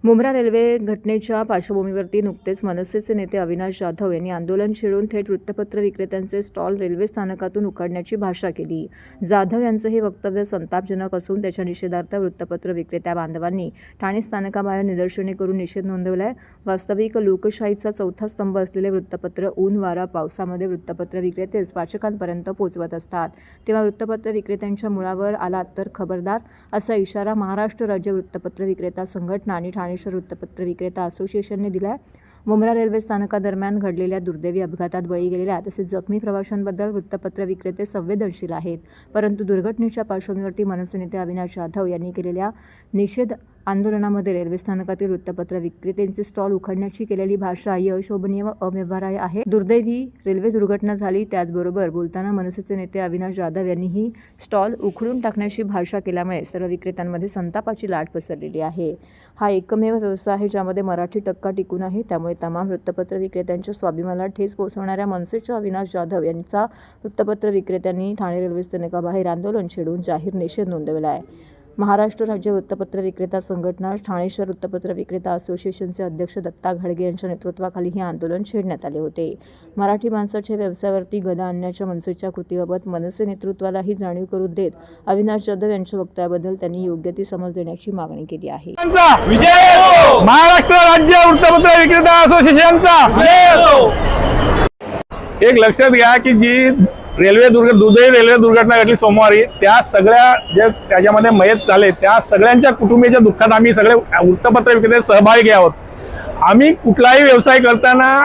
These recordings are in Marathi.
मुंब्रा रेल्वे घटनेच्या पार्श्वभूमीवरती नुकतेच मनसेचे नेते अविनाश जाधव यांनी आंदोलन छेडून थेट वृत्तपत्र विक्रेत्यांचे स्टॉल रेल्वे स्थानकातून उखडण्याची भाषा केली। जाधव यांचं हे वक्तव्य संतापजनक असून त्याच्या निषेधार्थ वृत्तपत्र विक्रेत्या बांधवांनी ठाणे स्थानकाबाहेर निदर्शने करून निषेध नोंदवलाय। वास्तविक लोकशाहीचा चौथा स्तंभ असलेले वृत्तपत्र ऊन वारा पावसामध्ये वृत्तपत्र विक्रेतेच वाचकांपर्यंत पोहोचवत असतात, तेव्हा वृत्तपत्र विक्रेत्यांच्या मुळावर आलात तर खबरदार, असा इशारा महाराष्ट्र राज्य वृत्तपत्र विक्रेता संघटना आणि ठाणे शहर वृत्तपत्र विक्रेता असोसिएशनने दिला। मुंब्रा रेल्वे स्थानकादरम्यान घडलेल्या दुर्दैवी अपघातात बळी गेलेल्या तसेच जखमी प्रवाशांबद्दल वृत्तपत्र विक्रेते संवेदनशील आहेत, परंतु दुर्घटनेच्या पार्श्वभूमीवरती मनसे नेते अविनाश जाधव यांनी केलेल्या निषेध आंदोलनामध्ये रेल्वे स्थानकातील वृत्तपत्र विक्रेत्यांचे स्टॉल उखडण्याची केलेली भाषा ही अशोभनीय व अव्यवहार्य आहे। दुर्दैवी रेल्वे दुर्घटना झाली, त्याचबरोबर बोलताना मनसेचे नेते अविनाश जाधव यांनी ही स्टॉल उखडून टाकण्याची भाषा केल्यामुळे सर्व विक्रेत्यांमध्ये संतापाची लाट पसरलेली आहे। हा एकमेव व्यवसाय आहे ज्यामध्ये मराठी टक्का टिकून आहे, त्यामुळे तमाम वृत्तपत्र विक्रेत्यांच्या स्वाभिमानाला ठेच पोहोचवणाऱ्या मनसेच्या अविनाश जाधव यांचा वृत्तपत्र विक्रेत्यांनी ठाणे रेल्वे स्थानकाबाहेर आंदोलन छेडून जाहीर निषेध नोंदवला आहे। महाराष्ट्र राज्य वृत्तपत्र विक्रेता संघटना ठाणे शहर वृत्तपत्र विक्रेता असोसिएशनचे अध्यक्ष दत्ता घाडगे यांच्या नेतृत्वाखाली हे आंदोलन छेडण्यात आले होते। मराठी माणसाच्या व्यवसायावरती गदा आणण्याच्या मनसेच्या कृतीबाबत मनसे नेतृत्वालाही जाणीव करून देत अविनाश जाधव यांच्या वक्तव्याबद्दल त्यांनी योग्य ती समज देण्याची मागणी केली आहे। महाराष्ट्र राज्य वृत्तपत्र विक्रेता असोसिएशनचा एक लक्षात घ्या की जी दुर्दैवी रेल्वे दुर्घटना घडली सोमवारी, त्या सगळ्या जे त्याच्यामध्ये मयत झाले त्या सगळ्यांच्या कुटुंबियाच्या दुःखात आम्ही सगळे वृत्तपत्र विक्रेते सहभागी आहोत। आम्ही कुठलाही व्यवसाय करताना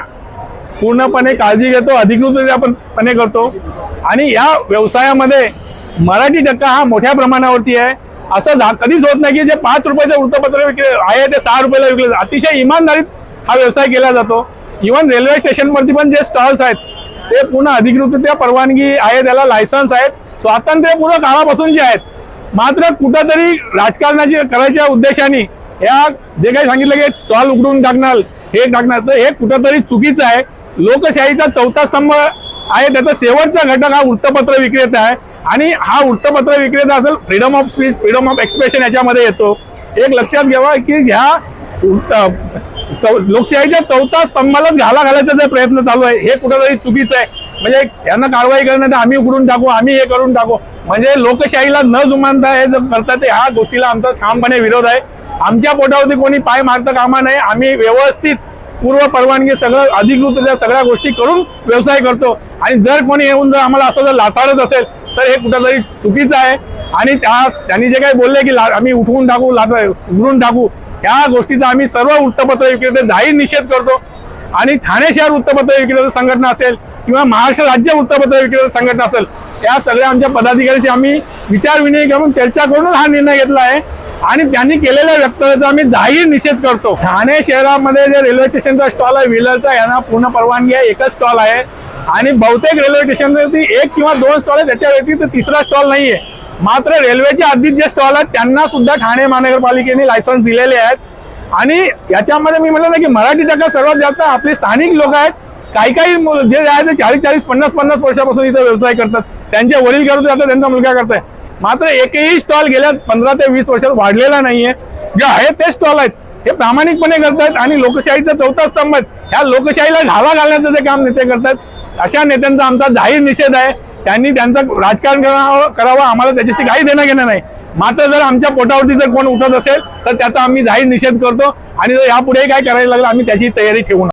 पूर्णपणे काळजी घेतो, अधिकृतपणे करतो आणि या व्यवसायामध्ये मराठी टक्का हा मोठ्या प्रमाणावरती आहे। असं कधीच होत नाही की जे 5 रुपयाचं वृत्तपत्र आहे ते 6 रुपयाला विकले जाते। अतिशय इमानदारीत हा व्यवसाय केला जातो। इव्हन रेल्वे स्टेशनवरती पण जे स्टॉल्स आहेत ते पूर्ण अधिकृतरित्या परवानगी आहे, त्याला लायसन्स आहेत, स्वातंत्र्यपूर्व काळापासून जे आहेत। मात्र कुठंतरी राजकारणाची करायच्या उद्देशाने या जे काही सांगितलं की स्टॉल उघडून टाकणार तर हे कुठंतरी चुकीचं आहे। लोकशाहीचा चौथा स्तंभ आहे, त्याचा शेवटचा घटक हा वृत्तपत्र विक्रेता आहे आणि हा वृत्तपत्र विक्रेता असेल freedom of speech, freedom of expression याच्यामध्ये येतो। एक लक्षात घ्यावा की ह्या लोकशाहीच्या चौथा स्तंभालाच घाला घालायचा जे प्रयत्न चालू आहे हे कुठेतरी चुकीचं आहे। म्हणजे यांना कारवाई करण्यात आम्ही उघडून टाकू, आम्ही हे करून टाकू, म्हणजे लोकशाहीला न जुमानता हे जर करतात ह्या गोष्टीला आमचा ठामपणे विरोध आहे। आमच्या पोटावरती कोणी पाय मारता कामा नये। आम्ही व्यवस्थित पूर्व परवानगी सगळं अधिकृत सगळ्या गोष्टी करून व्यवसाय करतो आणि जर कोणी येऊन जर आम्हाला असं जर लाथाडत असेल तर हे कुठेतरी चुकीचं आहे। आणि त्यांनी जे काही बोलले की आम्ही उठवून टाकू, उघडून टाकू, या गोष्टीचा आम्ही सर्व वृत्तपत्र विक्रेते जाहीर निषेध करतो। आणि ठाणे शहर वृत्तपत्र विक्रेता संघटना असेल किंवा महाराष्ट्र राज्य वृत्तपत्र विक्रेता संघटना असेल, या सगळ्या आमच्या पदाधिकाऱ्यांशी आम्ही विचारविनिमय करून चर्चा करून हा निर्णय घेतला आहे आणि त्यांनी केलेल्या वक्तव्याचा आम्ही जाहीर निषेध करतो। ठाणे शहरामध्ये जे रेल्वे स्टेशनचा स्टॉल आहे व्हीलरचा, यांना पूर्ण परवानगी आहे, एकच स्टॉल आहे आणि बहुतेक रेल्वे स्टेशनवरती 1 किंवा 2 स्टॉल आहे, त्याच्या व्यतिरिक्त तिसरा स्टॉल नाहीये। मात्र रेल्वेच्या आधीच जे स्टॉल आहेत त्यांना सुद्धा ठाणे महानगरपालिकेने लायसन्स दिलेले आहेत। आणि याच्यामध्ये मी म्हटलं ना की मराठी टक्का सर्वात जास्त आपले स्थानिक लोक आहेत। काही जे आहे ते 40-40, 50-50 वर्षापासून इथे व्यवसाय करतात, त्यांचे वडील करत जातात, त्यांचा मुलगा करतोय। मात्र एकही स्टॉल गेल्या 15 ते 20 वर्षात वाढलेला नाहीये। जे आहे ते स्टॉल आहेत हे प्रामाणिकपणे करतात आणि लोकशाहीचा चौथा स्तंभ आहेत, ह्या लोकशाहीला घाला घालण्याचं जे काम नेते करतात, अशा नेत्यांचा आमचा जाहीर निषेध आहे। त्यांनी त्यांचं राजकारण करावं, आम्हाला त्याच्याशी काही देणं घेणं नाही। मात्र जर आमच्या पोटावरती जर कोण उठत असेल तर त्याचा आम्ही जाहीर निषेध करतो आणि जर यापुढे काय करायला लागलं आम्ही त्याची तयारी ठेवू।